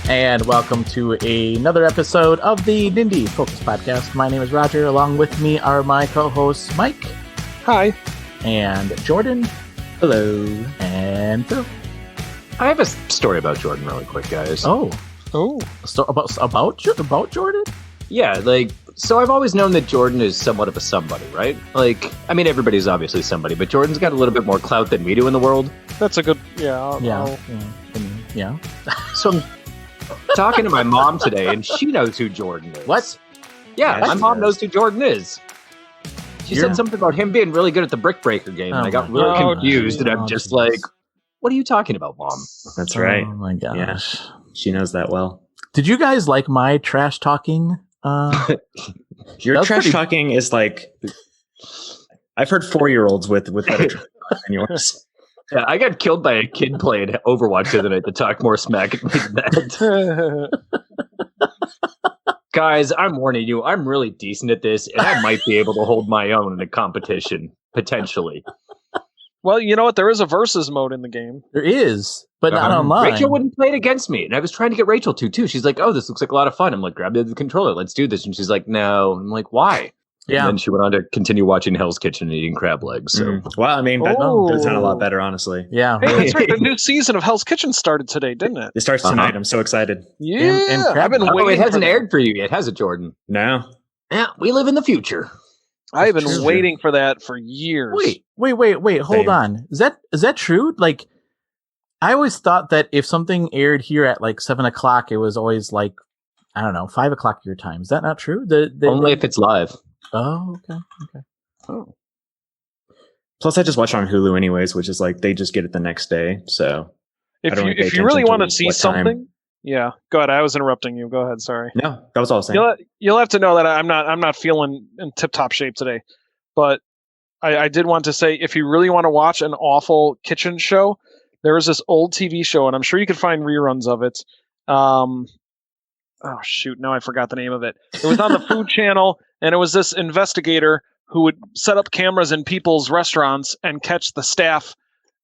And welcome to another episode of the Nindie Focus Podcast. My name is Roger. Along with me are my co-hosts Mike. Hi. And Jordan. Hello. And Phil. I have a story about Jordan really quick, guys. Oh. About Jordan? Yeah, so I've always known that Jordan is somewhat of a somebody, right? Everybody's obviously somebody, but Jordan's got a little bit more clout than we do in the world. That's a good, Yeah. So I'm talking to my mom today, and she knows who Jordan is. What? Yeah, my mom knows who Jordan is. She said something about him being really good at the Brick Breaker game, and I got really confused, and I'm just like, what are you talking about, Mom? That's right. Oh my gosh. Yeah, she knows that well. Did you guys like my trash talking? Your trash talking is like, I've heard 4-year-olds with better trash than yours. Yeah, I got killed by a kid playing Overwatch the other night to talk more smack at me than that. Guys, I'm warning you, I'm really decent at this, and I might be able to hold my own in a competition, potentially. Well, you know what? There is a versus mode in the game. There is, but not online. Rachel wouldn't play it against me, and I was trying to get Rachel to, too. She's like, oh, this looks like a lot of fun. I'm like, grab the controller, let's do this. And she's like, no. I'm like, why? Yeah. And then she went on to continue watching Hell's Kitchen and eating crab legs. So. Well, I mean, that does sound a lot better, honestly. Yeah. Hey, that's right. The new season of Hell's Kitchen started today, didn't it? It starts tonight. I'm so excited. Yeah. And I've been waiting. It hasn't aired for you yet, has it, Jordan? No. Yeah, we live in the future. I've been waiting for that for years. Wait. Hold on. Is that true? Like, I always thought that if something aired here at like 7:00, it was always like, I don't know, 5:00 your time. Is that not true? Only if it's live. Oh, okay. Oh. Plus, I just watch on Hulu anyways, which is like they just get it the next day. So if you really want to see something, yeah. Go ahead. I was interrupting you. Go ahead. Sorry. No, that was all I was saying. You'll have to know that I'm not feeling in tip-top shape today, but I did want to say, if you really want to watch an awful kitchen show, there is this old TV show, and I'm sure you can find reruns of it. Oh shoot! Now I forgot the name of it. It was on the Food Channel, and it was this investigator who would set up cameras in people's restaurants and catch the staff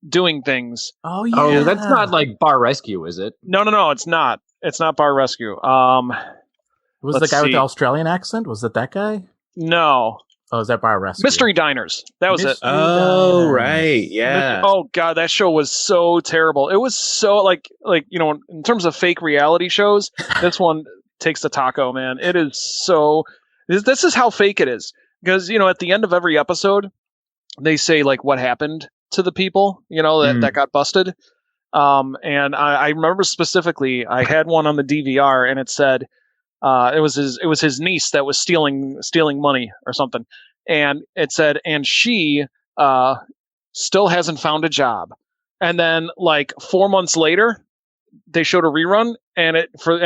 doing things. Oh yeah. Oh, that's not like Bar Rescue, is it? No, it's not. It's not Bar Rescue. Was the guy with the Australian accent? Was it that guy? No. Oh, is that Bar Rescue? Mystery Diners. That was it. Oh, right. Yeah. Oh god, that show was so terrible. It was so like in terms of fake reality shows, this one takes the taco, man. It is so. This is how fake it is, because at the end of every episode, they say like what happened to the people that got busted. And I remember specifically, I had one on the DVR, and it said it was his niece that was stealing money or something, and it said, and she still hasn't found a job. And then like 4 months later, they showed a rerun, and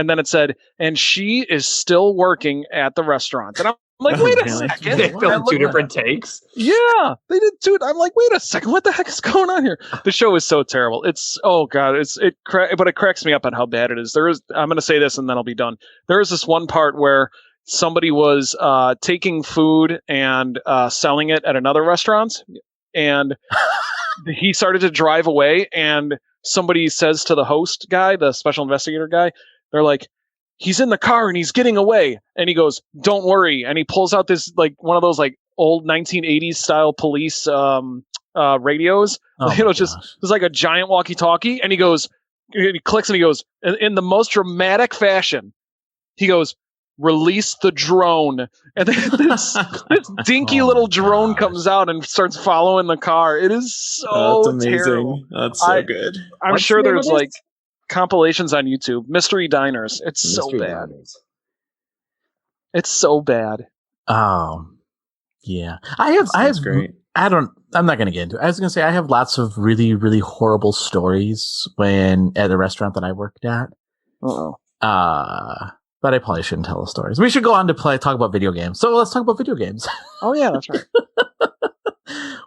then it said, and she is still working at the restaurant. And I'm like, wait a second. They filmed two different takes. Yeah, they did too. I'm like, wait a second, what the heck is going on here? The show is so terrible. It's but it cracks me up at how bad it is. I'm going to say this and then I'll be done. There is this one part where somebody was taking food and selling it at another restaurant, and he started to drive away, and somebody says to the host guy, the special investigator guy, they're like, he's in the car and he's getting away. And he goes, don't worry. And he pulls out this like one of those like old 1980s style police radios. Just like a giant walkie-talkie. And he clicks and he goes, in the most dramatic fashion, he goes, release the drone. And then this dinky little drone comes out and starts following the car. It is so That's amazing. terrible. That's so good. I'm sure there's like compilations on YouTube. Mystery Diners. It's so bad. It's so bad. Oh, yeah. I have great. I'm not going to get into it. I was going to say, I have lots of really, really horrible stories at a restaurant that I worked at. But I probably shouldn't tell the stories. We should go on to talk about video games. So let's talk about video games. Oh yeah, that's right.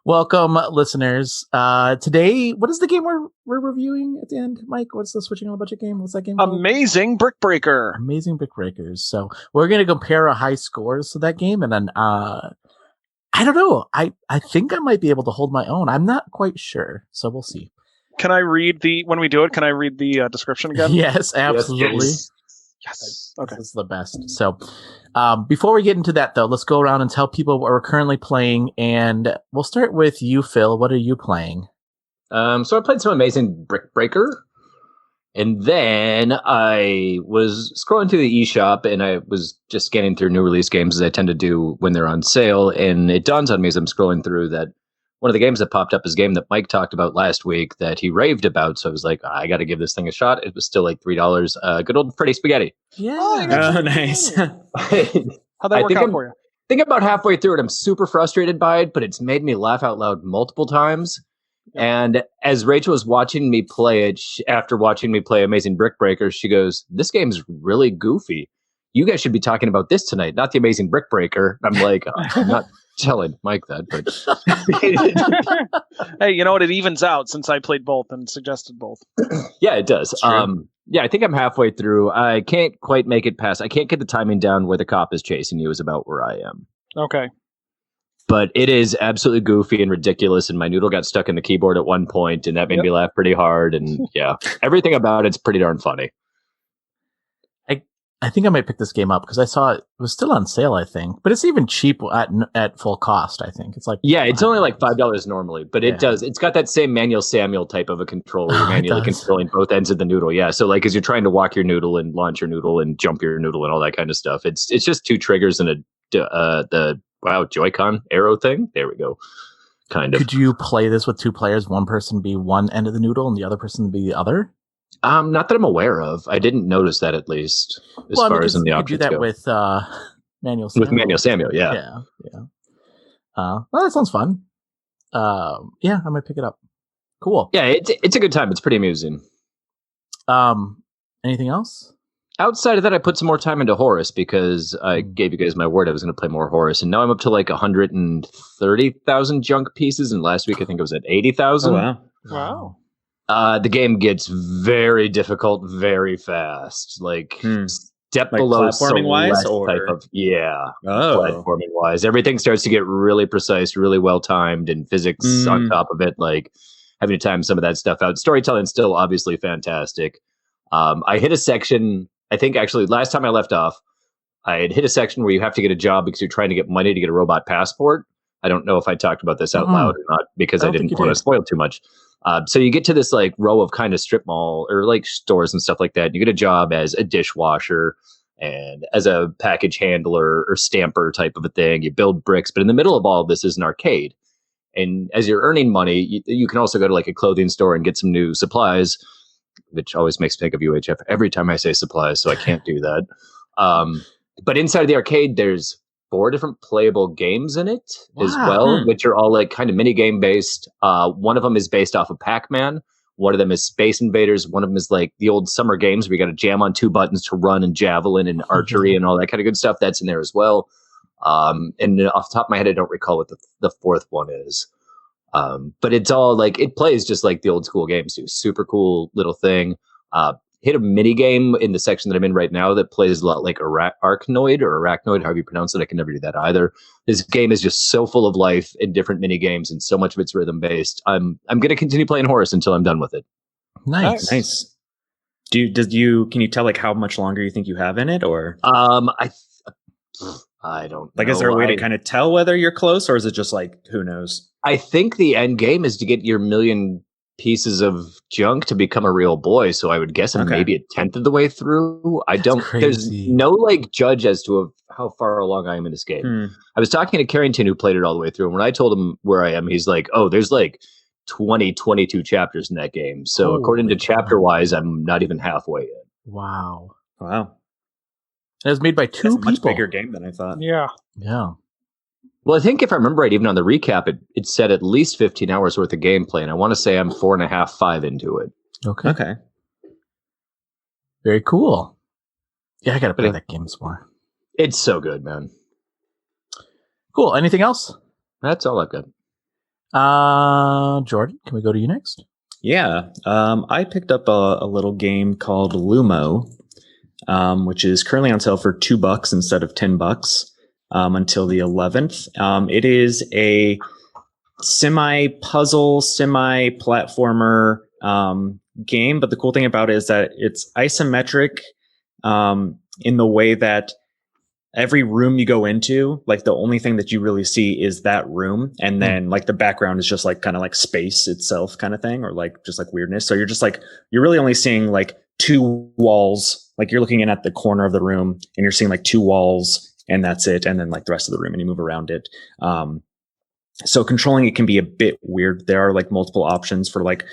Welcome, listeners. Today, what is the game we're reviewing at the end, Mike? What's the switching on a budget game? What's that game called? Amazing Brick Breaker. Amazing Brick Breakers. So we're going to compare our high scores to that game, and then I don't know. I think I might be able to hold my own. I'm not quite sure, so we'll see. Can I read when we do it? Can I read the description again? Yes, absolutely. Yes. Okay. This is the best. So, before we get into that, though, let's go around and tell people what we're currently playing, and we'll start with you, Phil. What are you playing? So I played some Amazing Brick Breaker, and then I was scrolling through the eShop, and I was just scanning through new release games as I tend to do when they're on sale, and it dawns on me as I'm scrolling through that one of the games that popped up is a game that Mike talked about last week that he raved about. So I was like, I got to give this thing a shot. It was still like $3. Good old Freddy Spaghetti. Yeah. Oh, nice. How'd that work out for you? I think about halfway through it, I'm super frustrated by it, but it's made me laugh out loud multiple times. And as Rachel was watching me play it, after watching me play Amazing Brick Breaker, she goes, "This game's really goofy. You guys should be talking about this tonight, not the Amazing Brick Breaker." I'm like, I'm not telling Mike that, but hey, you know what? It evens out since I played both and suggested both. Yeah, it does. Yeah, I think I'm halfway through. I can't quite make it past. I can't get the timing down where the cop is chasing you is about where I am. Okay. But it is absolutely goofy and ridiculous, and my noodle got stuck in the keyboard at one point, and that made me laugh pretty hard. And yeah, everything about it's pretty darn funny. I think I might pick this game up because I saw it was still on sale, I think, but it's even cheap at full cost. I think it's like, it's only like $5 normally, but it's got that same Manuel Samuel type of a controller. You're manually controlling both ends of the noodle. Yeah. So like, as you're trying to walk your noodle and launch your noodle and jump your noodle and all that kind of stuff, it's just two triggers and the Joy-Con arrow thing. There we go. Kind of. Could you play this with two players? One person be one end of the noodle and the other person be the other? Not that I'm aware of. I didn't notice that, at least as far as in the options go. You do that with Manuel Samuel. With Manuel Samuel, yeah. Well, that sounds fun. Yeah, I might pick it up. Cool. Yeah, it's a good time. It's pretty amusing. Anything else? Outside of that, I put some more time into Horus because I gave you guys my word I was going to play more Horus, and now I'm up to like 130,000 junk pieces. And last week I think I was at 80,000. Oh, wow. The game gets very difficult very fast. Like step like below platforming wise, or type of platforming wise. Everything starts to get really precise, really well timed, and physics on top of it. Like having to time some of that stuff out. Storytelling still obviously fantastic. I hit a section. I think actually last time I left off, I had hit a section where you have to get a job because you're trying to get money to get a robot passport. I don't know if I talked about this out loud or not because I didn't want to spoil too much. So you get to this like row of kind of strip mall or like stores and stuff like that. And you get a job as a dishwasher and as a package handler or stamper type of a thing. You build bricks, but in the middle of all of this is an arcade. And as you're earning money, you can also go to like a clothing store and get some new supplies, which always makes me think of UHF every time I say supplies. So I can't do that. But inside of the arcade, there's 4 different playable games in it as well, which are all like kind of mini game based. One of them is based off of Pac-Man. One of them is Space Invaders. One of them is like the old summer games where you got to jam on 2 buttons to run and javelin and archery and all that kind of good stuff. That's in there as well. And off the top of my head, I don't recall what the 4th one is. But it's all like, it plays just like the old school games do. Super cool little thing. Hit a mini game in the section that I'm in right now that plays a lot like Arachnoid or Arachnoid, however you pronounce it. I can never do that either. This game is just so full of life and different mini games, and so much of it's rhythm based. I'm going to continue playing Horus until I'm done with it. Nice. Can you tell like how much longer you think you have in it, or I don't know. Is there a way to kind of tell whether you're close, or is it just like who knows? I think the end game is to get your million pieces of junk to become a real boy. So I would guess I'm maybe a 10th of the way through. There's no like judge as to how far along I am in this game. I was talking to Carrington who played it all the way through. And when I told him where I am, he's like, oh, there's like 22 chapters in that game. So according to chapter wise, I'm not even halfway in. Wow. It was made by 2 people. Much bigger game than I thought. Yeah. Well, I think if I remember right, even on the recap, it said at least 15 hours worth of gameplay, and I want to say I'm 4.5, 5 into it. Okay. Very cool. Yeah, I gotta play that game some more. It's so good, man. Cool. Anything else? That's all I've got. Jordan, can we go to you next? Yeah. I picked up a little game called Lumo, which is currently on sale for $2 instead of $10. Until the 11th. It is a semi-puzzle, semi-platformer game, but the cool thing about it is that it's isometric in the way that every room you go into, like the only thing that you really see is that room, and then like the background is just like kind of like space itself kind of thing, or like just like weirdness. So you're really only seeing like two walls, like you're looking in at the corner of the room and you're seeing like two walls and that's it, and then like the rest of the room and you move around it. So controlling it can be a bit weird. There are like multiple options for like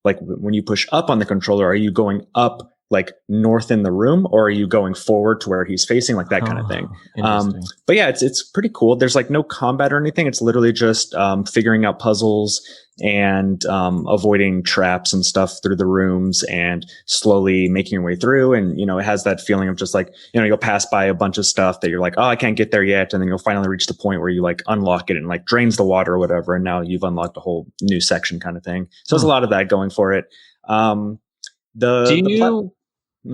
when you push up on the controller, are you going up like north in the room, or are you going forward to where he's facing, like that kind of thing. But yeah, it's pretty cool. There's like no combat or anything. It's literally just figuring out puzzles and avoiding traps and stuff through the rooms and slowly making your way through. And, you know, it has that feeling of just like, you know, you'll pass by a bunch of stuff that you're like, oh, I can't get there yet. And then you'll finally reach the point where you like unlock it and like drains the water or whatever. And now you've unlocked a whole new section kind of thing. So there's a lot of that going for it.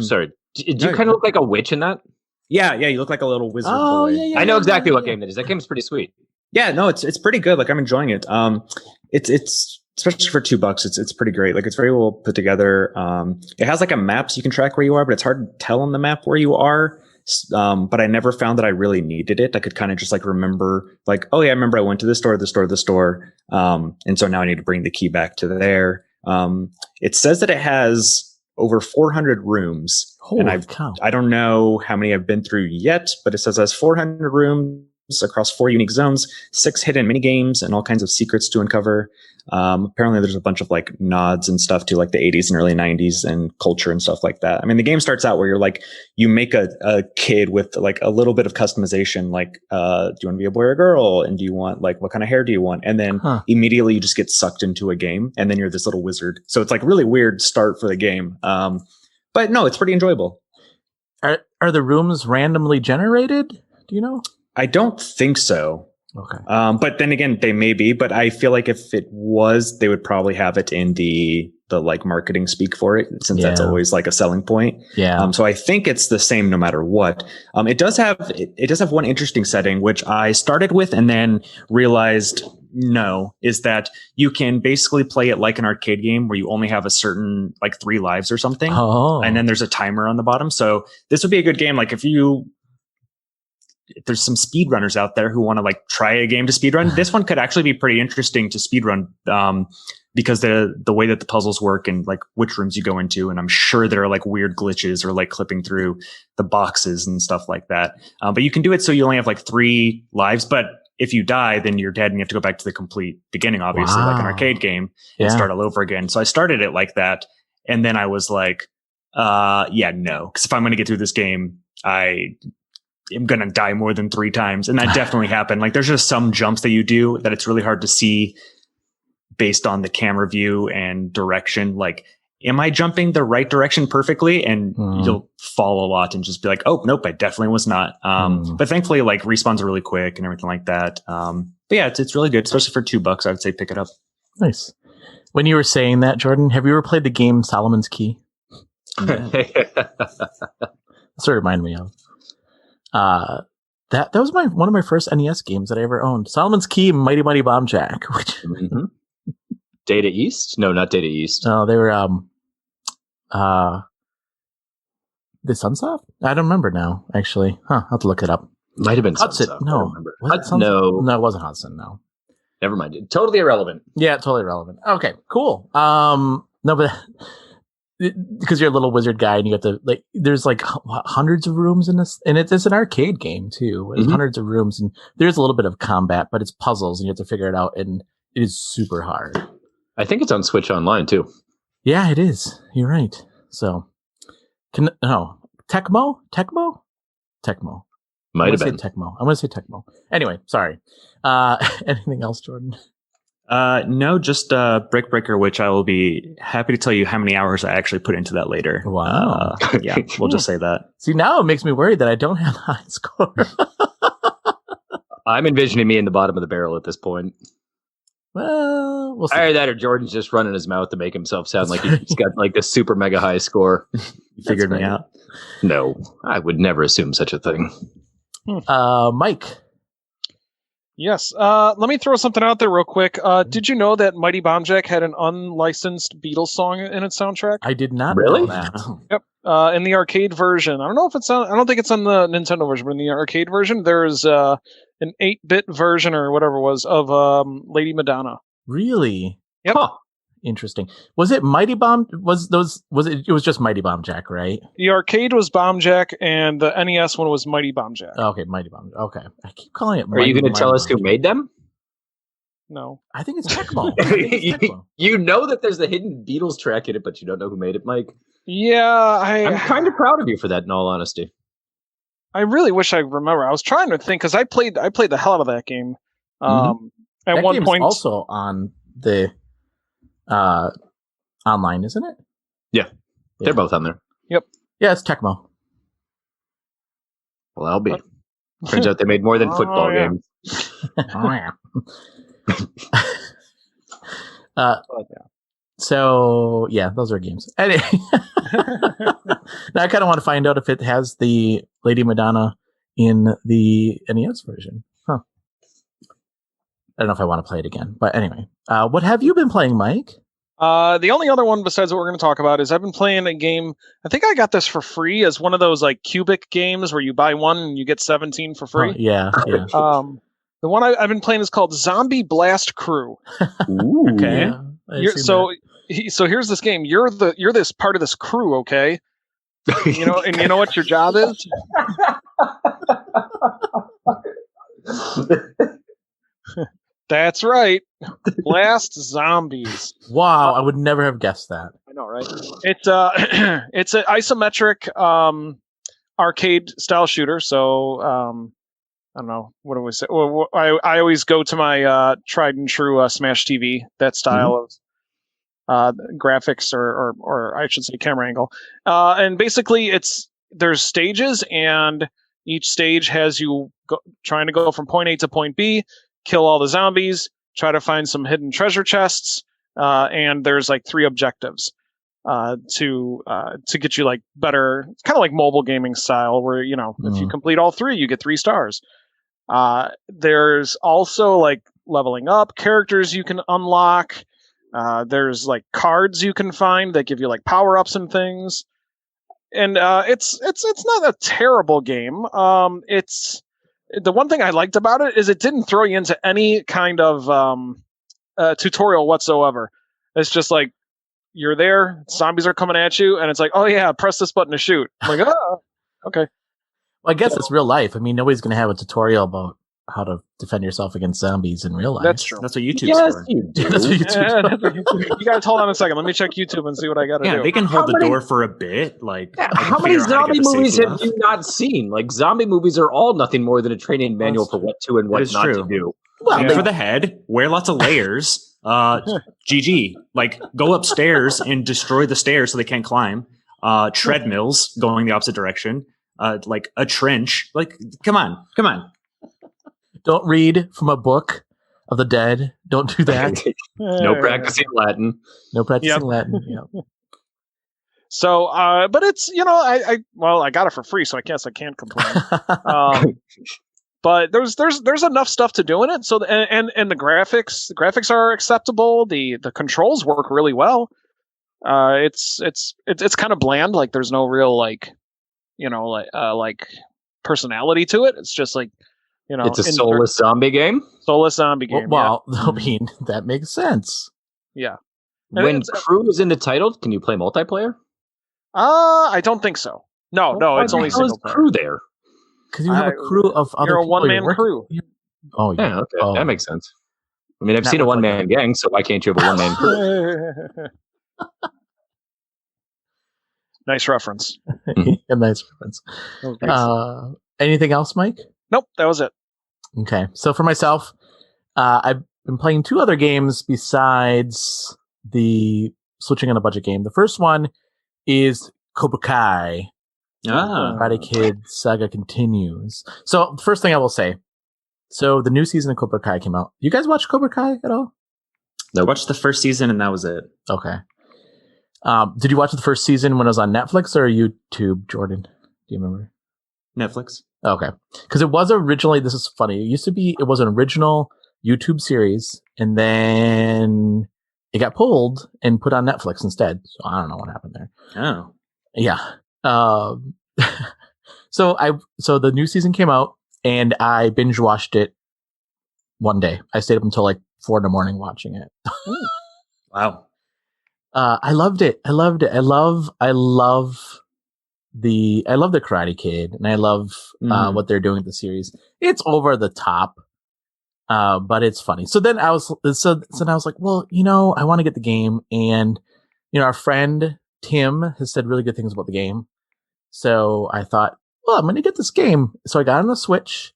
Sorry, do you kind of look like a witch in that? Yeah, you look like a little wizard boy. I know exactly what game that is. That game's pretty sweet. Yeah, no, it's pretty good. Like I'm enjoying it. It's especially for $2. It's pretty great. Like it's very well put together. It has like a map so you can track where you are, but it's hard to tell on the map where you are. But I never found that I really needed it. I could kind of just like remember like, oh yeah, I remember I went to this store. And so now I need to bring the key back to there. It says that it has over 400 rooms. Holy cow. I don't know how many I've been through yet, but it says it has 400 rooms across 4 unique zones, 6 hidden mini games, and all kinds of secrets to uncover. Apparently there's a bunch of like nods and stuff to like the 80s and early 90s and culture and stuff like that. I mean, the game starts out where you're like, you make a kid with like a little bit of customization, like, do you want to be a boy or a girl? And do you want like, what kind of hair do you want? And then immediately you just get sucked into a game and then you're this little wizard. So it's like really weird start for the game. But no, it's pretty enjoyable. Are the rooms randomly generated? Do you know? I don't think so. Okay. But then again, they may be, but I feel like if it was, they would probably have it in the like marketing speak for it, since that's always like a selling point. Yeah. So I think it's the same no matter what. It does have one interesting setting, which I started with and then realized is that you can basically play it like an arcade game where you only have a certain like 3 lives or something. Oh. And then there's a timer on the bottom. So this would be a good game. Like if there's some speedrunners out there who want to like try a game to speedrun, this one could actually be pretty interesting to speedrun, because the way that the puzzles work and like which rooms you go into. And I'm sure there are like weird glitches or like clipping through the boxes and stuff like that. But you can do it so you only have like 3 lives, but if you die, then you're dead and you have to go back to the complete beginning, obviously, like an arcade game, and start all over again. So I started it like that. And then I was like, no, because if I'm going to get through this game, I'm going to die more than 3 times. And that definitely happened. Like there's just some jumps that you do that it's really hard to see based on the camera view and direction. Like, am I jumping the right direction perfectly? And you'll fall a lot and just be like, oh, nope, I definitely was not. But thankfully, like respawns are really quick and everything like that. But yeah, it's really good, especially for $2. I would say pick it up. Nice. When you were saying that, Jordan, have you ever played the game Solomon's Key? That's what it reminded me of. That was one of my first NES games that I ever owned. Solomon's Key, Mighty Mighty Bomb Jack. Which Data East? No, not Data East. No, they were the Sunsoft? I don't remember now, actually. I'll have to look it up. Might have been Hudson. Sunsoft. No. I don't remember. No, it wasn't Hudson, no. Never mind. Totally irrelevant. Yeah, totally irrelevant. Okay, cool. No, but because you're a little wizard guy and you have to like, there's like hundreds of rooms in this, and it's an arcade game too. There's hundreds of rooms, and there's a little bit of combat, but it's puzzles and you have to figure it out, and it is super hard. I think it's on Switch Online too. Yeah, it is. You're right. So, Tecmo. Might have been Tecmo. I'm going to say Tecmo. Anyway, sorry. Anything else, Jordan? No, just Brick Breaker, which I will be happy to tell you how many hours I actually put into that later. Wow. Yeah, we'll just say that. See, now it makes me worried that I don't have a high score. I'm envisioning me in the bottom of the barrel at this point. Well, we'll see. Either that or Jordan's just running his mouth to make himself sound like he's got like this super mega high score. You figured me out. No, I would never assume such a thing. Mike. Yes. Let me throw something out there real quick. Did you know that Mighty Bomb Jack had an unlicensed Beatles song in its soundtrack? I did not Really? know that. Yep. In the arcade version, I don't know if it's on. I don't think it's on the Nintendo version, but in the arcade version, there's an 8-bit version or whatever it was of Lady Madonna. Really? Yep. Huh. Interesting. Was it Mighty Bomb? It was just Mighty Bomb Jack, right? The arcade was Bomb Jack, and the NES one was Mighty Bomb Jack. Okay, Mighty Bomb. Okay, I keep calling it. Are you going to tell us who made them? No. I think it's Tecmo. I think it's Tecmo. You know that there's a hidden Beatles track in it, but you don't know who made it, Mike. Yeah, I'm kind of proud of you for that, in all honesty. I really wish I remember. I was trying to think because I played the hell out of that game. At That one game's point, also on the online, isn't it? Yeah, they're both on there. Yep. Yeah, it's Tecmo. Well, I'll be. Turns out they made more than football yeah. games. Oh yeah. So yeah, those are games. Anyway, now I kind of want to find out if it has the Lady Madonna in the NES version. Huh. I don't know if I want to play it again, but anyway, what have you been playing, Mike? The only other one besides what we're going to talk about is I've been playing a game. I think I got this for free as one of those like cubic games where you buy one and you get 17 for free. Yeah. The one I've been playing is called Zombie Blast Crew. Ooh. Okay. Yeah, So here's this game. You're this part of this crew, okay? You know, and you know what your job is? That's right. Blast zombies. Wow, I would never have guessed that. I know, right? It's an isometric arcade style shooter. So I don't know, what do we say? Well, I always go to my tried and true Smash TV, that style of graphics or I should say camera angle. And basically there's stages, and each stage has you trying to go from point A to point B, kill all the zombies, try to find some hidden treasure chests, and there's like 3 objectives to get you like better. It's kind of like mobile gaming style, where if you complete all 3, you get 3 stars. There's also like leveling up characters you can unlock. There's like cards you can find that give you like power ups and things. And it's not a terrible game. It's the one thing I liked about it is it didn't throw you into any kind of tutorial whatsoever. It's just like you're there, zombies are coming at you, and it's like, oh yeah, press this button to shoot. I'm like, oh, okay. Well, I guess it's real life. I mean, nobody's going to have a tutorial about how to defend yourself against zombies in real life. That's true. That's what YouTube's Yes, for. you do. That's what YouTube's You guys hold on a second. Let me check YouTube and see what I got to do. Yeah, they can hold the door for a bit. Like, How many zombie movies have you not seen? Like, zombie movies are all nothing more than a training manual for what to and what not to do. Well, for the head, wear lots of layers. GG. Like, go upstairs and destroy the stairs so they can't climb. Treadmills going the opposite direction. Like a trench. Like, come on. Don't read from a book of the dead. Don't do that. No practicing Latin. No practicing Latin. Yeah. So, but it's I got it for free, so I guess I can't complain. But there's enough stuff to do in it. So and the graphics are acceptable. The controls work really well. It's kind of bland. Like there's no real like personality to it. It's just like it's a soulless zombie game. Soulless zombie game. Well, I mean that makes sense. Yeah. When crew is in the title, can you play multiplayer? I don't think so. No, it's only single player. Crew there. Because you have a crew of other You're a people one-man crew. Oh, yeah. Okay. That makes sense. I mean, I've seen a one-man gang, so why can't you have a one-man crew? Nice reference. A nice reference. Okay. Anything else, Mike? Nope, that was it. Okay. So for myself, I've been playing 2 other games besides the switching on a budget game. The first one is Cobra Kai. Karate Kid Saga continues. So the first thing I will say, so the new season of Cobra Kai came out. You guys watch Cobra Kai at all? I watched the first season and that was it. Okay. Did you watch the first season when it was on Netflix or YouTube, Jordan? Do you remember? Netflix. Okay. Because it was originally, this is funny, it was an original YouTube series, and then it got pulled and put on Netflix instead. So I don't know what happened there. Oh. Yeah. So the new season came out, and I binge watched it one day. I stayed up until like 4 a.m. watching it. Wow. I loved it. I love the Karate Kid, and I love what they're doing with the series. It's over the top, but it's funny. So then I was like, well, I want to get the game, and our friend Tim has said really good things about the game. So I thought, well, I'm going to get this game. So I got on the Switch,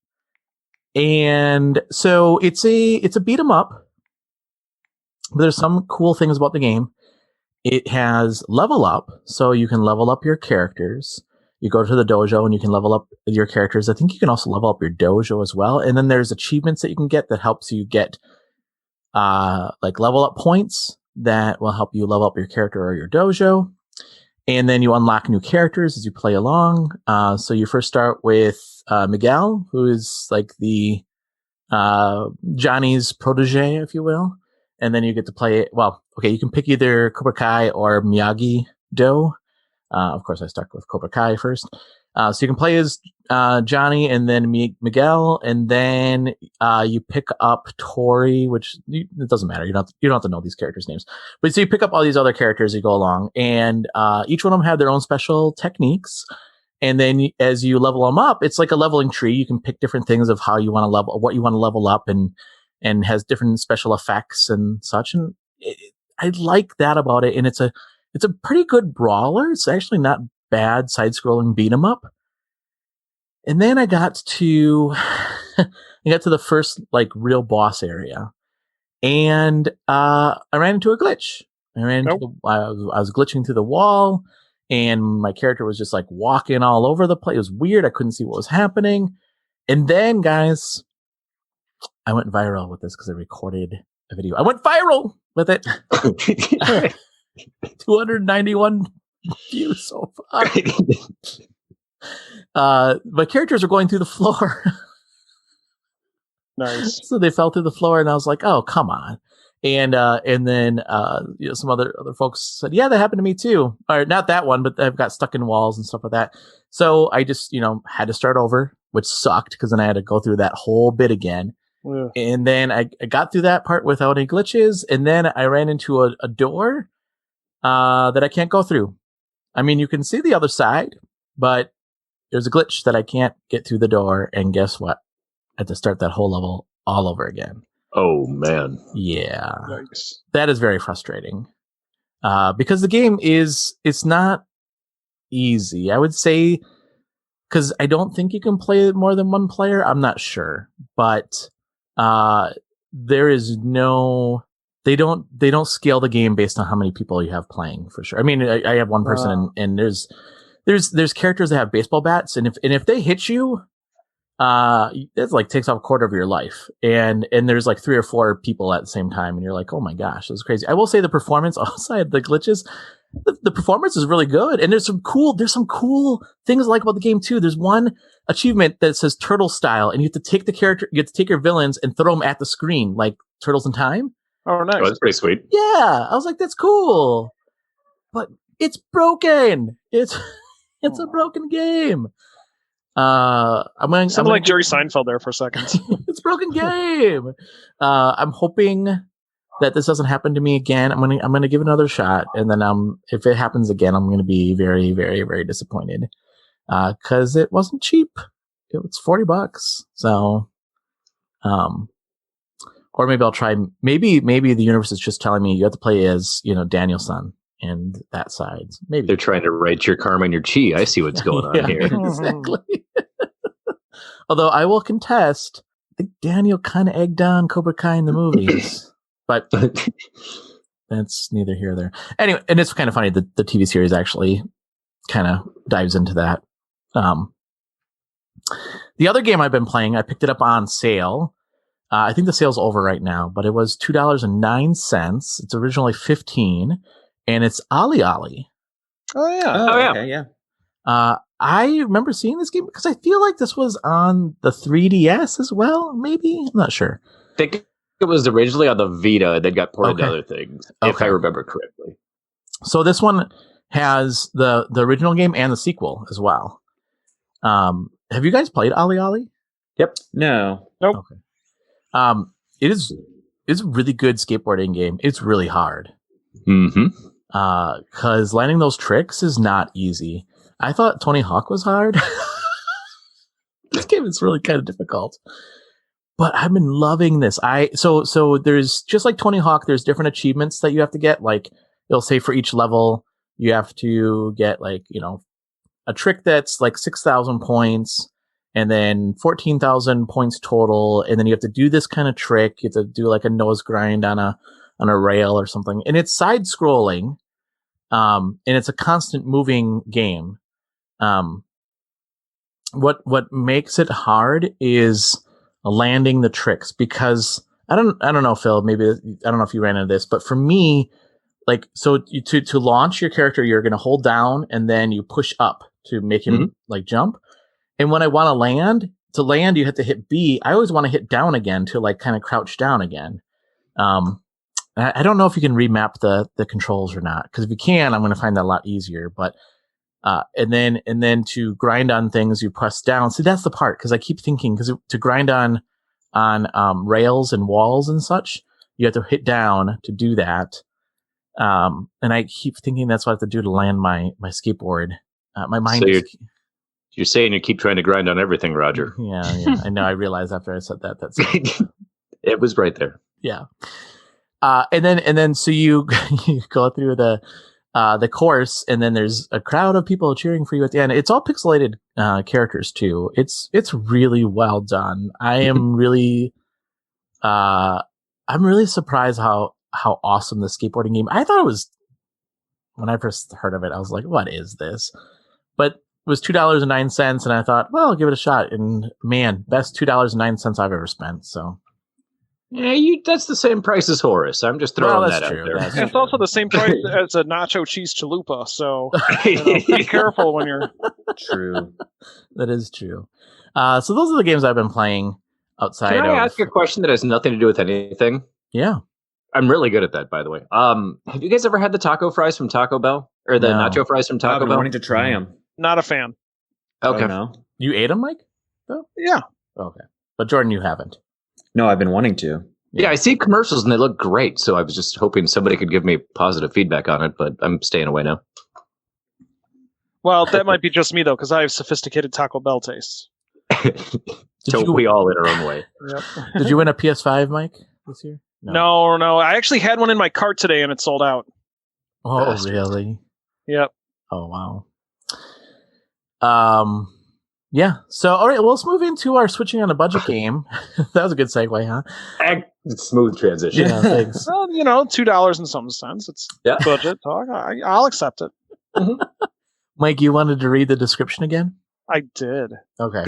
and so it's a beat 'em up. But there's some cool things about the game. It has level up, so you can level up your characters. You go to the dojo and you can level up your characters. I think you can also level up your dojo as well. And then there's achievements that you can get that helps you get like level up points that will help you level up your character or your dojo. And then you unlock new characters as you play along. So you first start with Miguel, who is like the Johnny's protege, if you will. And then you get to play, you can pick either Cobra Kai or Miyagi-Do. Of course, I stuck with Cobra Kai first. So you can play as Johnny and then Miguel, and then you pick up Tori, which it doesn't matter. You don't have to know these characters' names. But so you pick up all these other characters as you go along, and each one of them have their own special techniques. And then as you level them up, it's like a leveling tree. You can pick different things of how you want to level, what you want to level up, and has different special effects and such. And I like that about it. And it's a pretty good brawler. It's actually not bad side-scrolling beat 'em up. And then I got to the first like real boss area, and I ran into a glitch. I was glitching through the wall, and my character was just like walking all over the place. It was weird. I couldn't see what was happening. And then, guys, I went viral with this because I recorded a video. I went viral with it. 291 views so far. My characters are going through the floor. Nice. So they fell through the floor, and I was like, "Oh, come on!" And then some other folks said, "Yeah, that happened to me too." Or not that one, but I've got stuck in walls and stuff like that. So I just had to start over, which sucked because then I had to go through that whole bit again. Yeah. And then I got through that part without any glitches, and then I ran into a door that I can't go through. I mean, you can see the other side, but there's a glitch that I can't get through the door, and guess what? I had to start that whole level all over again. Oh, man. Yeah. Yikes. That is very frustrating. Because the game it's not easy. I would say, because I don't think you can play it more than one player. I'm not sure. But there is no... They don't scale the game based on how many people you have playing, for sure. I mean, I have one person, and there's characters that have baseball bats, and if they hit you, it like takes off a quarter of your life, and there's like 3 or 4 people at the same time, and you're like, oh my gosh, this is crazy. I will say the performance outside the glitches, the performance is really good, and there's some cool things I like about the game too. There's one achievement that says turtle style, and you have to take your villains and throw them at the screen like Turtles in Time. Oh, nice. Oh, that's pretty sweet. Yeah, I was like, that's cool, but it's broken. It's a broken game. I'm like Jerry Seinfeld there for a second. It's a broken game. I'm hoping that this doesn't happen to me again. I'm gonna give it another shot, and then if it happens again, I'm gonna be very, very, very disappointed. Because it wasn't cheap. It was $40. So, or maybe I'll try. Maybe the universe is just telling me you have to play as Daniel-san and that side. Maybe they're trying to write your karma and your chi. I see what's going on here. Exactly. Although I will contest, I think Daniel kind of egged on Cobra Kai in the movies, but that's neither here nor there. Anyway, and it's kind of funny that the TV series actually kind of dives into that. The other game I've been playing, I picked it up on sale. I think the sale's over right now, but it was $2.09. It's originally $15, and it's Olli Olli. Oh yeah. Oh yeah. Okay, yeah. I remember seeing this game because I feel like this was on the 3DS as well. Maybe I'm not sure. I think it was originally on the Vita and then got ported to other things, if I remember correctly. So this one has the original game and the sequel as well. Have you guys played Olli Olli? Yep. No. Nope. Okay. It's a really good skateboarding game. It's really hard. Mm-hmm. Because landing those tricks is not easy. I thought Tony Hawk was hard. This game is really kind of difficult. But I've been loving this. So there's just like Tony Hawk, there's different achievements that you have to get. Like it'll say for each level, you have to get like, a trick that's like 6,000 points and then 14,000 points total. And then you have to do this kind of trick. You have to do like a nose grind on a rail or something. And it's side scrolling. And it's a constant moving game. What makes it hard is landing the tricks, because I don't know, Phil, maybe I don't know if you ran into this, but for me, like, so to launch your character, you're going to hold down and then you push up to make him like jump. And when I want to land, you have to hit B. I always want to hit down again to like kind of crouch down again. I don't know if you can remap the controls or not, because if you can, I'm going to find that a lot easier. But and then to grind on things, you press down. See, that's the part, because I keep thinking, because to grind on rails and walls and such, you have to hit down to do that. And I keep thinking that's what I have to do to land my skateboard. My mind. So you're saying you keep trying to grind on everything, Roger. Yeah. I know. I realized after I said that's it was right there. Yeah. And then so you go through the course, and then there's a crowd of people cheering for you at the end. It's all pixelated characters too. It's really well done. I am really I'm really surprised how awesome the skateboarding game. I thought it was, when I first heard of it, I was like, what is this? But it was $2.09, and I thought, well, I'll give it a shot. And man, best $2.09 I've ever spent. So yeah, that's the same price as Horace. I'm just throwing that out there. It's also the same price as a nacho cheese chalupa. So be careful when you're. True. That is true. So those are the games I've been playing outside. Can I ask a question that has nothing to do with anything? Yeah. I'm really good at that, by the way. Have you guys ever had the taco fries from Taco Bell, or the nacho fries from Taco Bell? I've been wanting to try them. Not a fan. Okay. No. You ate them, Mike? Oh? Yeah. Okay. But Jordan, you haven't. No, I've been wanting to. Yeah, I see commercials and they look great, so I was just hoping somebody could give me positive feedback on it, but I'm staying away now. Well, that might be just me, though, because I have sophisticated Taco Bell tastes. We all in our own way. Yep. Did you win a PS5, Mike, this year? No. I actually had one in my cart today, and it sold out. Oh, really? Yep. Oh, wow. Yeah. So, all right. Well, let's move into our switching on a budget game. That was a good segue, huh? Smooth transition. Yeah, thanks. Well, $2 and some cents. It's budget talk. I'll accept it. Mike, you wanted to read the description again? I did. Okay.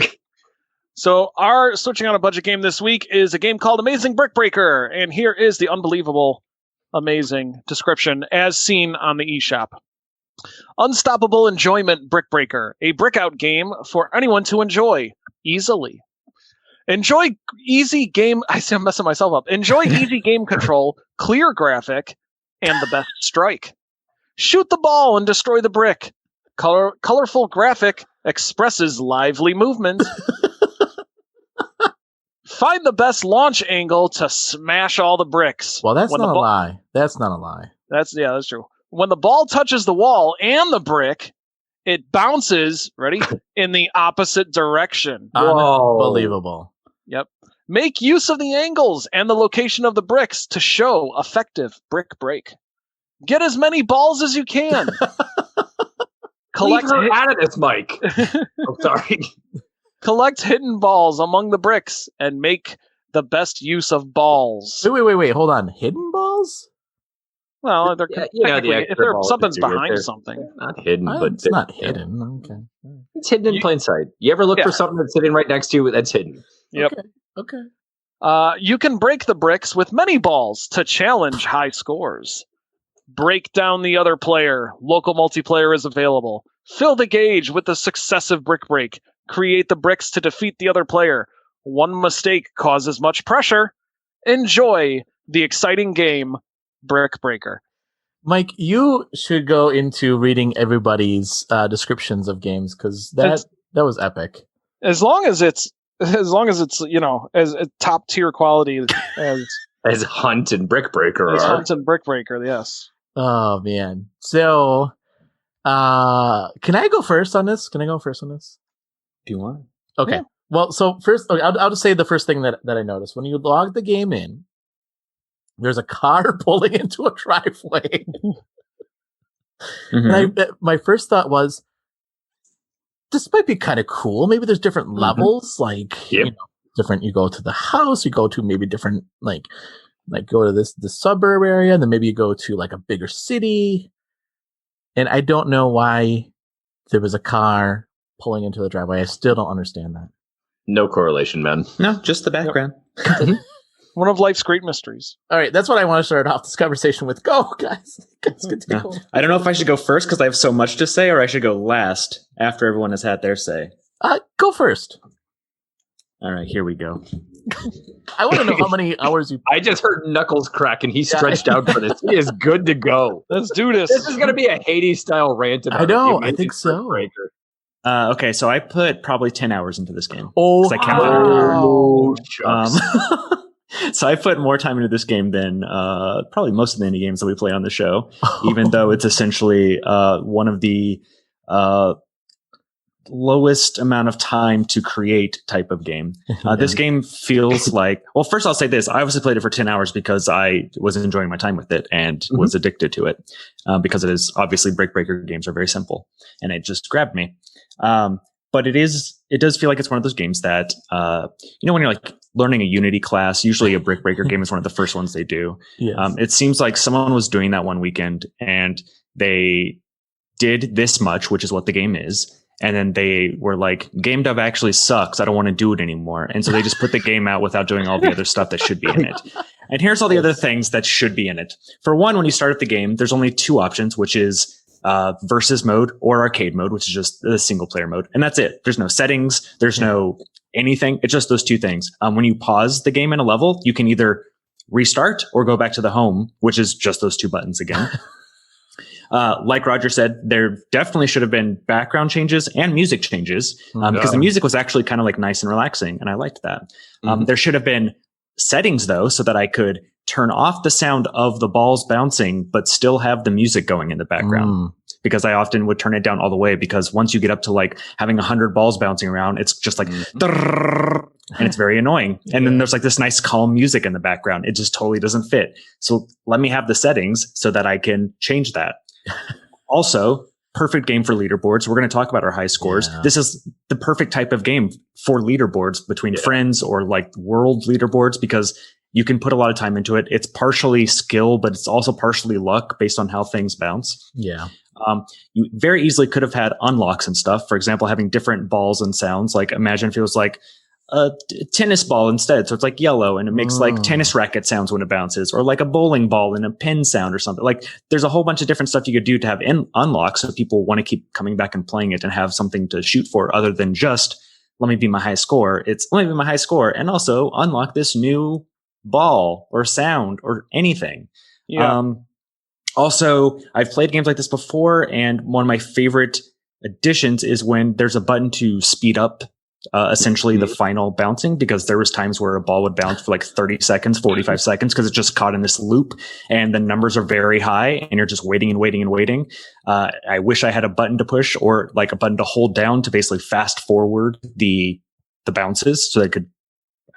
So our switching on a budget game this week is a game called Amazing Brick Breake, and here is the unbelievable, amazing description as seen on the eShop. Unstoppable enjoyment Brick Breaker, a brick-out game for anyone to enjoy easily. Enjoy easy game. I'm messing myself up. Enjoy easy game control, clear graphic, and the best strike. Shoot the ball and destroy the brick. Colorful graphic expresses lively movement. Find the best launch angle to smash all the bricks. Well, that's not a lie. That's not a lie. That's true. When the ball touches the wall and the brick, it bounces, ready, in the opposite direction. Unbelievable. Yep. Make use of the angles and the location of the bricks to show effective brick break. Get as many balls as you can. Leave her out of this, Mike. I'm sorry. Collect hidden balls among the bricks and make the best use of balls. Wait. Hold on. Hidden balls? Well, they're if something's behind something. Not hidden, but it's not hidden. Okay. It's hidden in plain sight. You ever look for something that's sitting right next to you that's hidden? Yep. Okay. You can break the bricks with many balls to challenge high scores. Break down the other player. Local multiplayer is available. Fill the gauge with a successive brick break. Create the bricks to defeat the other player. One mistake causes much pressure. Enjoy the exciting game, Brick Breaker. Mike, you should go into reading everybody's descriptions of games because that was epic. As long as it's as top tier quality as Hunt and Brick Breaker are. Hunt and Brick Breaker, yes. Oh man. So can I go first on this? Do you want? Okay. Yeah. Well, so first, I'll just say the first thing that I noticed. When you log the game in, there's a car pulling into a driveway. And my first thought was, this might be kind of cool. Maybe there's different levels, like different. You go to the house, you go to maybe different, like go to this suburb area, and then maybe you go to like a bigger city. And I don't know why there was a car pulling into the driveway. I still don't understand that. No correlation, man. No, just the background. One of life's great mysteries. All right, that's what I want to start off this conversation with. Go, guys. No. I don't know if I should go first because I have so much to say, or I should go last after everyone has had their say. Go first. All right, here we go. I want to know how many hours you... I just heard Knuckles crack, and he stretched out for this. He is good to go. Let's do this. This is going to be a Hades-style rant. I know. I think so. Okay, so I put probably 10 hours into this game. Oh, I So I put more time into this game than probably most of the indie games that we play on the show, even though it's essentially one of the lowest amount of time to create type of game. This game feels like, well, first I'll say this. I obviously played it for 10 hours because I was enjoying my time with it and was addicted to it because it is obviously Brick Breaker games are very simple and it just grabbed me. But it does feel like it's one of those games that, when you're like learning a Unity class, usually a Brick Breaker game is one of the first ones they do. Yes. It seems like someone was doing that one weekend and they did this much, which is what the game is. And then they were like, game dev actually sucks. I don't want to do it anymore. And so they just put the game out without doing all the other stuff that should be in it. And here's all the other things that should be in it. For one, when you start at the game, there's only two options, which is versus mode or arcade mode, which is just the single player mode. And that's it. There's no settings. There's no anything. It's just those two things. When you pause the game in a level, you can either restart or go back to the home, which is just those two buttons again. Like Roger said, there definitely should have been background changes and music changes because the music was actually kind of like nice and relaxing. And I liked that. There should have been settings though, so that I could turn off the sound of the balls bouncing, but still have the music going in the background. Because I often would turn it down all the way because once you get up to like having 100 balls bouncing around, it's just like, and it's very annoying. And then there's like this nice calm music in the background. It just totally doesn't fit. So let me have the settings so that I can change that. Also, perfect game for leaderboards. We're going to talk about our high scores. Yeah. This is the perfect type of game for leaderboards between friends or like world leaderboards because you can put a lot of time into it. It's partially skill, but it's also partially luck based on how things bounce. Yeah. You very easily could have had unlocks and stuff. For example, having different balls and sounds. Like imagine if it was like a tennis ball instead. So it's like yellow and it makes like tennis racket sounds when it bounces, or like a bowling ball and a pin sound or something. Like there's a whole bunch of different stuff you could do to have unlocks so people want to keep coming back and playing it and have something to shoot for other than just let me be my high score. It's let me be my high score and also unlock this new ball or sound or anything. Yeah. Also, I've played games like this before, and one of my favorite additions is when there's a button to speed up essentially the final bouncing, because there was times where a ball would bounce for like 30 seconds, 45 seconds, because it's just caught in this loop and the numbers are very high and you're just waiting and waiting and waiting. I wish I had a button to push or like a button to hold down to basically fast forward the bounces so that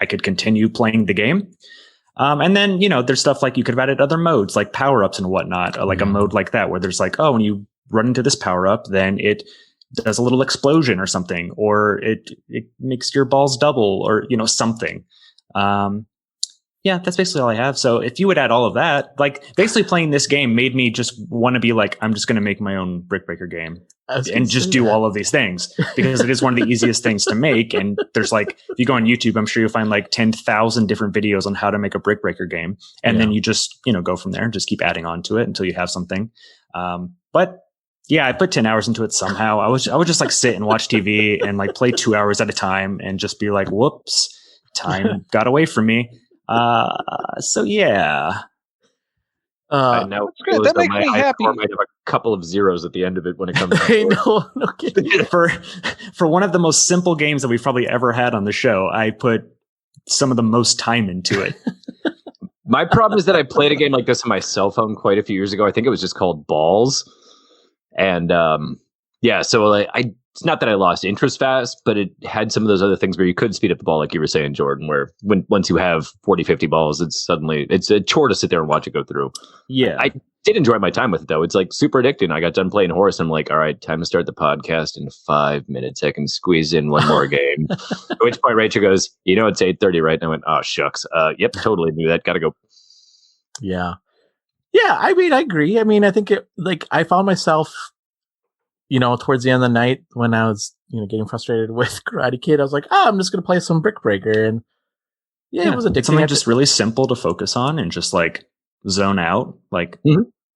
I could continue playing the game. And then, there's stuff like you could have added other modes like power-ups and whatnot, like a mode like that where there's like, oh, when you run into this power-up, then it does a little explosion or something, or it makes your balls double or, something. Yeah, that's basically all I have. So if you would add all of that, like basically playing this game made me just want to be like, I'm just going to make my own Brick Breaker game and just do all of these things because it is one of the easiest things to make. And there's like, if you go on YouTube, I'm sure you'll find like 10,000 different videos on how to make a Brick Breaker game. And then you just, go from there and just keep adding on to it until you have something. But Yeah, I put 10 hours into it somehow. I would just like sit and watch TV and like play 2 hours at a time and just be like, whoops, time got away from me. So yeah. I know that makes me happy. I might have a couple of zeros at the end of it when it comes to I know, no kidding. For one of the most simple games that we've probably ever had on the show, I put some of the most time into it. My problem is that I played a game like this on my cell phone quite a few years ago. I think it was just called Balls. And so like, it's not that I lost interest fast, but it had some of those other things where you could speed up the ball, like you were saying, Jordan, where once you have 40, 50 balls, it's a chore to sit there and watch it go through. Yeah. I did enjoy my time with it, though. It's like super addicting. I got done playing horse. And I'm like, all right, time to start the podcast in 5 minutes. I can squeeze in one more game. At which point Rachel goes, it's 8:30, right? And I went, oh, shucks. Yep, totally knew that. Got to go. Yeah. Yeah, I mean, I agree. I mean, I think I found myself, towards the end of the night when I was, getting frustrated with Karate Kid, I was like, I'm just going to play some Brick Breaker. And it was addicting. Something just really simple to focus on and just like zone out, like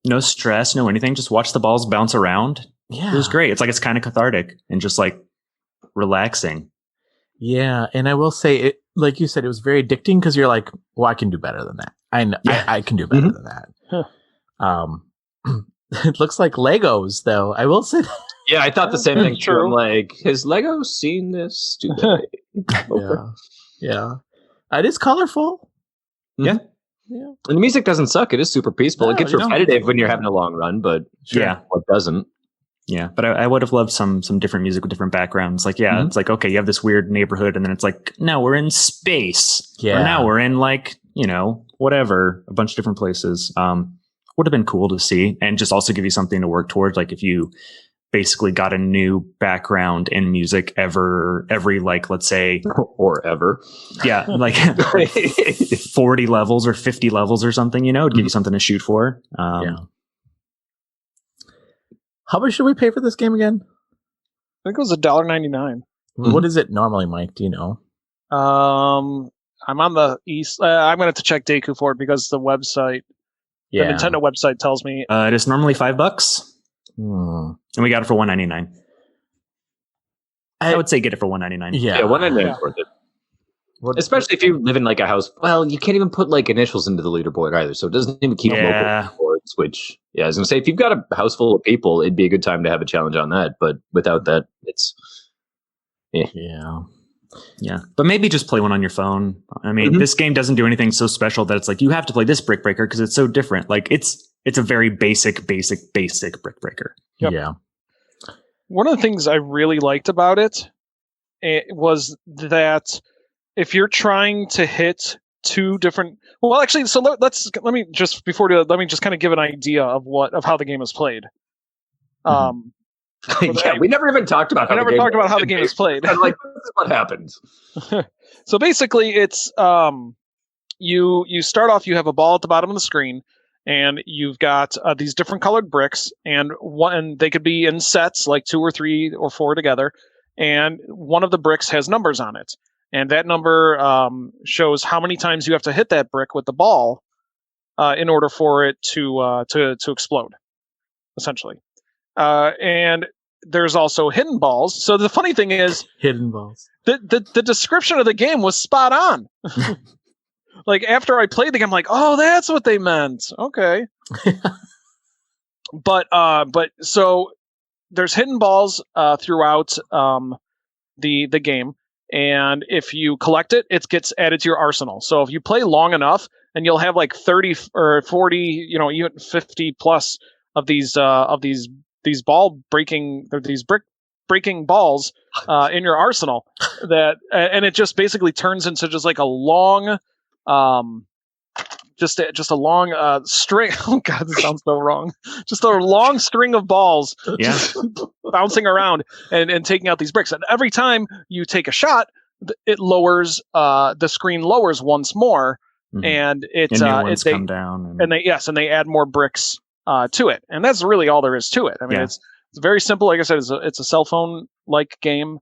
no stress, no anything. Just watch the balls bounce around. Yeah. It was great. It's kind of cathartic and just like relaxing. Yeah. And I will say it, like you said, it was very addicting because you're like, well, I can do better than that. I know I can do better than that. It looks like Legos, though. I will say that. Yeah, I thought the same thing. True. I'm like, has Lego seen this today? Yeah. It is colorful. Yeah. And the music doesn't suck. It is super peaceful. No, it gets repetitive when you're having a long run, but it doesn't. Yeah, but I would have loved some different music with different backgrounds. Like, it's like, okay, you have this weird neighborhood, and then it's like, now we're in space. Yeah. Or now we're in like, whatever, a bunch of different places. Would have been cool to see, and just also give you something to work towards. Like if you basically got a new background in music every like, let's say, or ever. Yeah, like 40 levels or 50 levels or something, it'd give you something to shoot for. How much should we pay for this game again? I think it was $1.99. What is it normally, Mike? Do you know? I'm on the east. I'm going to have to check Deku for it because the website, the Nintendo website tells me. It is normally $5. And we got it for $1.99. I would say get it for $1.99. Yeah, $1.99 is worth it. Especially if you live in like a house. Well, you can't even put like initials into the leaderboard either, so it doesn't even keep local leaderboards. Which, I was gonna say, if you've got a house full of people, it'd be a good time to have a challenge on that. But without that, it's yeah. But maybe just play one on your phone. I mean, this game doesn't do anything so special that it's like you have to play this Brick Breaker because it's so different. Like it's a very basic Brick Breaker. Yep. Yeah. One of the things I really liked about it was that if you're trying to hit two different, well, actually, so let me just kind of give an idea of how the game is played. We never even talked about. how the game is played. I'm like, this is what happens. So basically, it's you start off. You have a ball at the bottom of the screen, and you've got these different colored bricks, and they could be in sets, like 2 or 3 or 4 together. And one of the bricks has numbers on it, and that number shows how many times you have to hit that brick with the ball in order for it to explode, essentially. And there's also hidden balls. So the funny thing is, hidden balls. The description of the game was spot on. Like after I played the game, I'm like, oh, that's what they meant. Okay. But so there's hidden balls throughout the game, and if you collect it, it gets added to your arsenal. So if you play long enough, and you'll have like 30 or 40, even 50 plus of these ball breaking, or these brick breaking balls in your arsenal, and it just basically turns into just like a long just a long string. Oh god, this sounds so wrong. Just a long string of balls bouncing around and taking out these bricks. And every time you take a shot, it lowers the screen lowers once more, and come down, and they add more bricks to it, and that's really all there is to it. I mean, it's very simple. Like I said, it's a cell phone like game.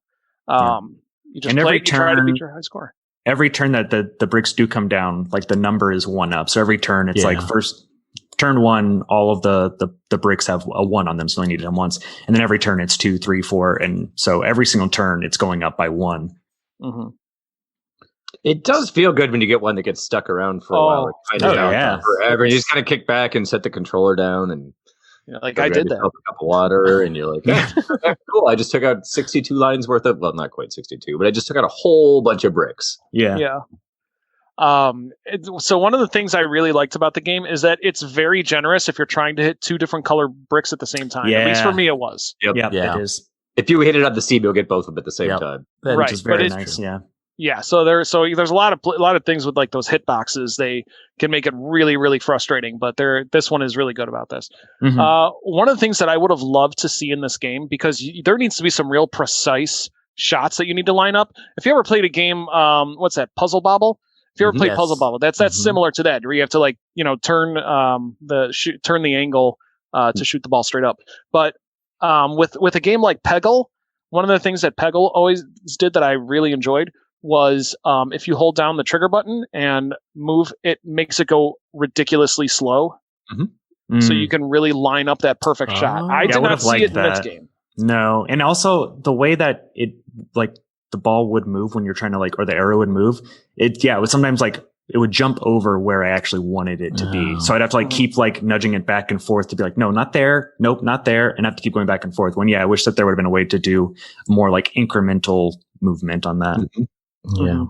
You just play. You try to beat your high score. Every turn that the bricks do come down, like the number is 1 up. So every turn, it's like first turn one, all of the bricks have a 1 on them, so only need them once. And then every turn it's 2, 3, 4, and so every single turn it's going up by 1. Mm-hmm. It does feel good when you get one that gets stuck around for a while, like forever. You just kind of kick back and set the controller down, and I did that. A cup of water, and you're like, cool. I just took out 62 lines worth of, well, not quite 62, but I just took out a whole bunch of bricks. Yeah. So one of the things I really liked about the game is that it's very generous if you're trying to hit 2 different color bricks at the same time. At least for me, it was. Yep. Yeah, it is. If you hit it on the seam, you'll get both of them at the same time. Which is very nice. Yeah. So there's a lot of things with like those hitboxes. They can make it really, really frustrating. But this one is really good about this. Mm-hmm. One of the things that I would have loved to see in this game, because there needs to be some real precise shots that you need to line up. If you ever played a game, what's that, Puzzle Bobble? If you ever played Puzzle Bobble, that's similar to that, where you have to like turn the angle to shoot the ball straight up. But with a game like Peggle, one of the things that Peggle always did that I really enjoyed was if you hold down the trigger button and move, it makes it go ridiculously slow. Mm-hmm. So you can really line up that perfect shot. I did not see it in this game. No, and also the way that it like the ball would move when you're trying to or the arrow would move. It would sometimes it would jump over where I actually wanted it to be. So I'd have to keep nudging it back and forth to be no, not there. Nope, not there. And I have to keep going back and forth when, I wish that there would have been a way to do more incremental movement on that. Mm-hmm. Yeah.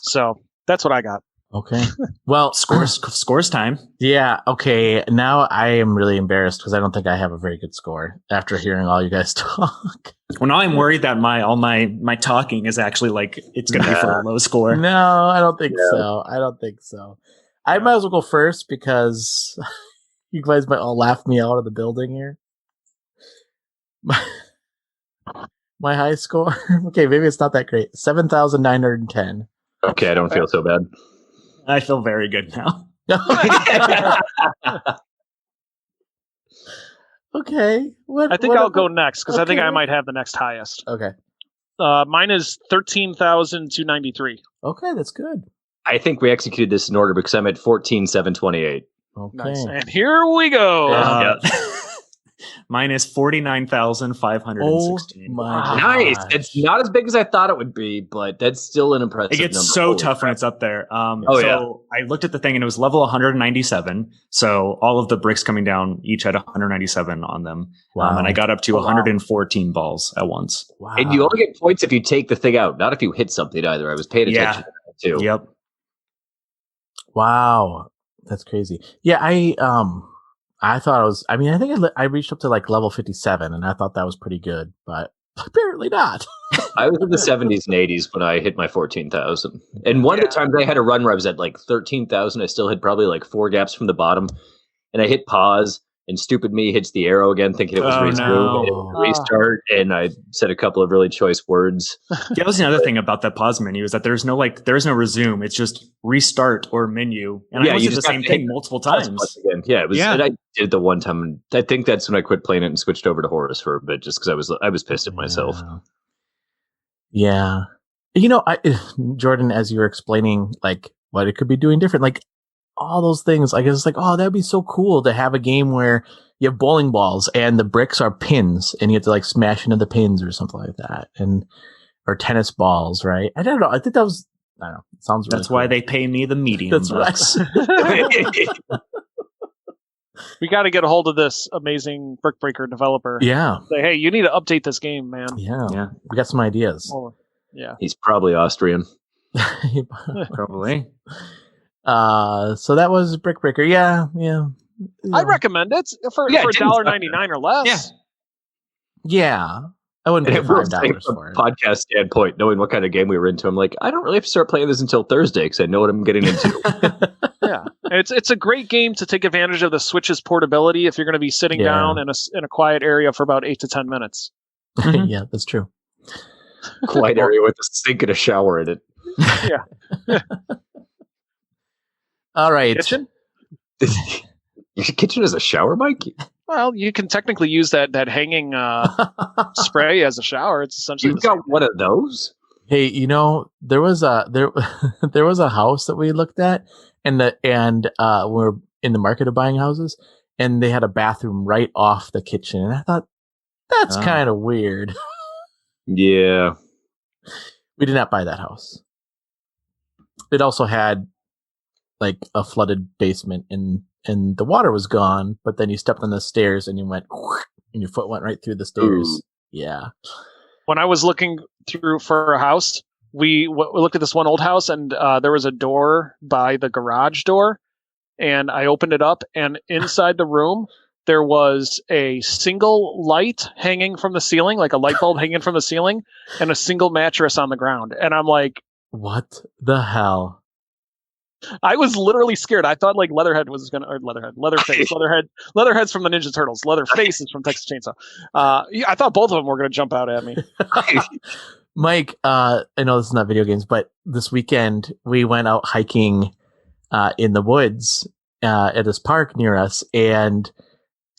So that's what I got. Okay. Well, scores time. Yeah. Okay. Now I am really embarrassed because I don't think I have a very good score after hearing all you guys talk. Well, now I'm worried that my talking is actually it's going to be for a low score. No, I don't think so. I might as well go first because you guys might all laugh me out of the building here. My high score. Okay, maybe it's not that great. 7,910. Okay, I don't feel so bad. I feel very good now. Okay. I think I'll go next because I think I might have the next highest. Okay. Mine is 13,293. Okay, that's good. I think we executed this in order because I'm at 14,728. Okay. Nice. And here we go. Mine is 49,516. Oh my nice. gosh. It's not as big as I thought it would be, but that's still an impressive number. It gets so tough when it's up there. I looked at the thing and it was level 197. So all of the bricks coming down each had 197 on them. Wow. And I got up to 114 balls at once. Wow. And you only get points if you take the thing out, not if you hit something either. I was paying attention to that too. Yep. Wow. That's crazy. Yeah, I thought I think I reached up to level 57 and I thought that was pretty good, but apparently not. I was in the 70s and 80s when I hit my 14,000. And one of the times I had a run where I was at 13,000. I still had probably 4 gaps from the bottom. And I hit pause and stupid me hits the arrow again thinking it was restart. And I said a couple of really choice words. That was another thing about that pause menu is that there's no there's no resume. It's just restart or menu. And I did the same thing multiple times. Again. Yeah, it was. And I did the one time. And I think that's when I quit playing it and switched over to Horus for a bit, just because I was pissed at myself. Yeah. Jordan, as you were explaining, what it could be doing different, all those things, I guess it's that'd be so cool to have a game where you have bowling balls and the bricks are pins and you have to smash into the pins or something like that, or tennis balls, right? I don't know. I think that was. I don't know. It sounds. Really That's why they pay me the medium. That's right. We got to get a hold of this amazing Brick Breaker developer. Yeah. Say, hey, you need to update this game, man. Yeah. We got some ideas. Oh, yeah. He's probably Austrian. Probably. So that was Brick Breaker. Yeah. I'd recommend it for $1.99 or less. Yeah. I wouldn't pay $5 for it. Podcast standpoint, knowing what kind of game we were into, I'm I don't really have to start playing this until Thursday because I know what I'm getting into. Yeah, it's a great game to take advantage of the Switch's portability if you're going to be sitting down in a quiet area for about 8 to 10 minutes. Yeah, that's true. Quiet area with a sink and a shower in it. Yeah. All right. Kitchen? Your kitchen is a shower, Mike? Well, you can technically use that hanging spray as a shower. It's essentially you've got one of those. Hey, there was a there was a house that we looked at, and we're in the market of buying houses, and they had a bathroom right off the kitchen, and I thought that's kind of weird. Yeah, we did not buy that house. It also had like a flooded basement, and the water was gone, but then you stepped on the stairs and you went, and your foot went right through the stairs. Ooh. Yeah. When I was looking through for a house, we looked at this one old house, and there was a door by the garage door, and I opened it up, and inside the room there was a single light hanging from the ceiling, like a light bulb hanging from the ceiling, and a single mattress on the ground. And I'm like, what the hell? I was literally scared. I thought like Leatherhead's from the Ninja Turtles. Leatherface is from Texas Chainsaw. I thought both of them were going to jump out at me. Mike, I know this is not video games, but this weekend we went out hiking in the woods at this park near us, and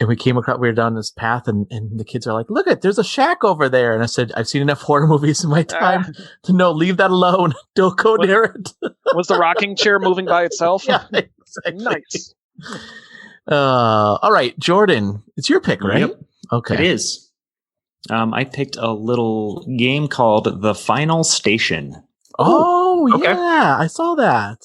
we came across, we were down this path, and the kids are like, look at, there's a shack over there. And I said, I've seen enough horror movies in my time to know, leave that alone. Don't go near it. Was the rocking chair moving by itself? Yeah, exactly. Nice. All right, Jordan, it's your pick, right? Yep. Okay. It is. I picked a little game called The Final Station. Oh, okay. Yeah, I saw that.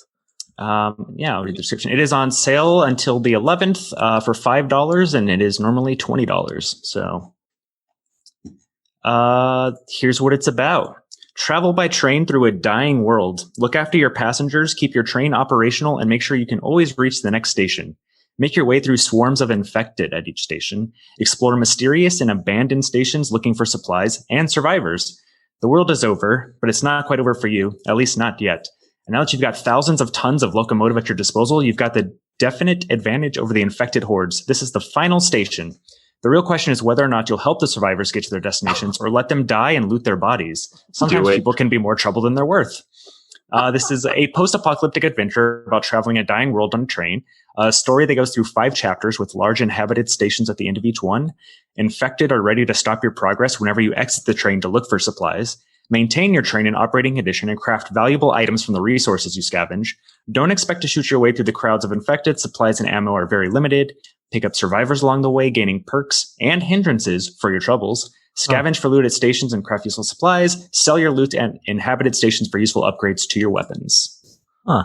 I'll read the description. It is on sale until the 11th for $5, and it is normally $20. So here's what it's about. Travel by train through a dying world. Look after your passengers, keep your train operational, and make sure you can always reach the next station. Make your way through swarms of infected at each station. Explore mysterious and abandoned stations looking for supplies and survivors. The world is over, but it's not quite over for you, at least not yet. And now that you've got thousands of tons of locomotive at your disposal, you've got the definite advantage over the infected hordes. This is the final station. The real question is whether or not you'll help the survivors get to their destinations or let them die and loot their bodies. Sometimes people can be more trouble than they're worth. This is a post-apocalyptic adventure about traveling a dying world on a train. A story that goes through 5 chapters with large inhabited stations at the end of each one. Infected are ready to stop your progress whenever you exit the train to look for supplies. Maintain your train in operating condition and craft valuable items from the resources you scavenge. Don't expect to shoot your way through the crowds of infected. Supplies and ammo are very limited. Pick up survivors along the way, gaining perks and hindrances for your troubles. Scavenge for loot at stations and craft useful supplies. Sell your loot at inhabited stations for useful upgrades to your weapons. Huh.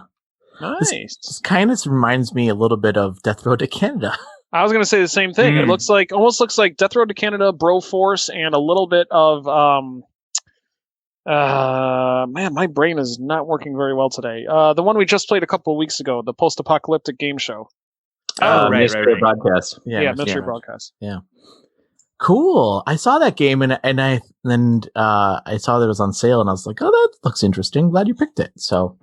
Nice. This kind of reminds me a little bit of Death Road to Canada. I was going to say the same thing. It almost looks like Death Road to Canada, Broforce, and a little bit of man, my brain is not working very well today. The one we just played a couple of weeks ago, the post-apocalyptic game show. Mystery Broadcast. Yeah, Mystery Broadcast. Yeah. Cool. I saw that game and I saw that it was on sale and I was like, oh, that looks interesting. Glad you picked it. So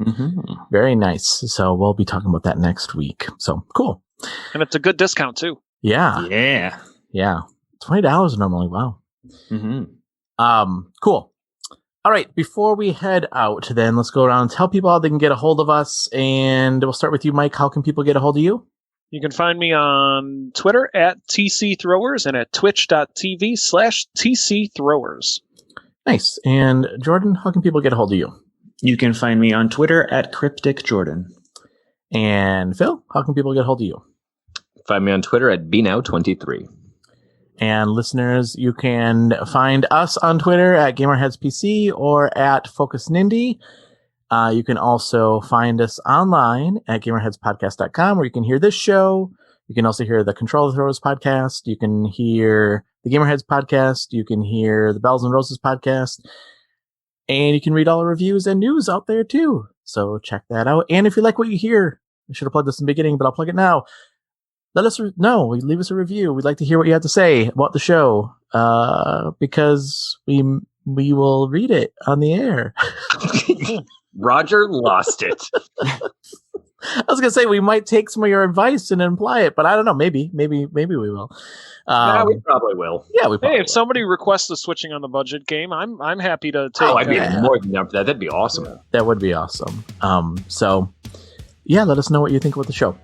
very nice. So we'll be talking about that next week. So cool. And it's a good discount too. Yeah. Yeah. $20 normally. Wow. Cool. All right. Before we head out, then let's go around and tell people how they can get a hold of us. And we'll start with you, Mike. How can people get a hold of you? You can find me on Twitter at TCThrowers and at twitch.tv/TCThrowers. Nice. And Jordan, how can people get a hold of you? You can find me on Twitter at CrypticJordan. And Phil, how can people get a hold of you? Find me on Twitter at BNow23. And listeners, you can find us on Twitter at GamerHeadsPC or at Focus Nindie. You can also find us online at GamerHeadsPodcast.com, where you can hear this show. You can also hear the Control Throwers podcast. You can hear the Gamerheads podcast. You can hear the Bells and Roses podcast. And you can read all the reviews and news out there, too. So check that out. And if you like what you hear, I should have plugged this in the beginning, but I'll plug it now. Let us know. Leave us a review. We'd like to hear what you have to say about the show, because we will read it on the air. Roger lost it. I was gonna say we might take some of your advice and imply it, but I don't know. Maybe we will. Yeah, we probably will. Yeah, we. Probably if somebody requests a switching on the budget game, I'm happy to take. Oh, I'd be more than up for that. That'd be awesome. That would be awesome. So yeah, let us know what you think about the show.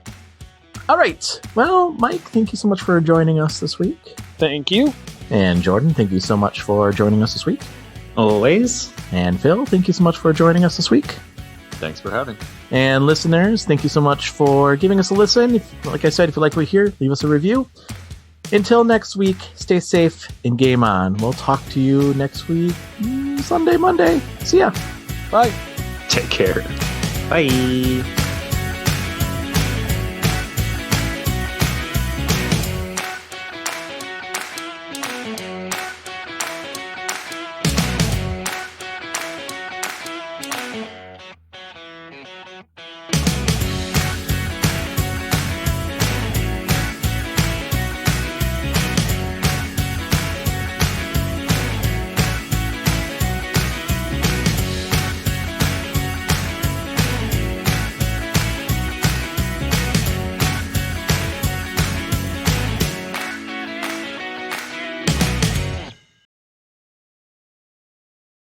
All right. Well, Mike, thank you so much for joining us this week. Thank you. And Jordan, thank you so much for joining us this week. Always. And Phil, thank you so much for joining us this week. Thanks for having. And listeners, thank you so much for giving us a listen. Like I said, if you like what you hear, leave us a review. Until next week, stay safe and game on. We'll talk to you next week, Sunday, Monday. See ya. Bye. Take care. Bye.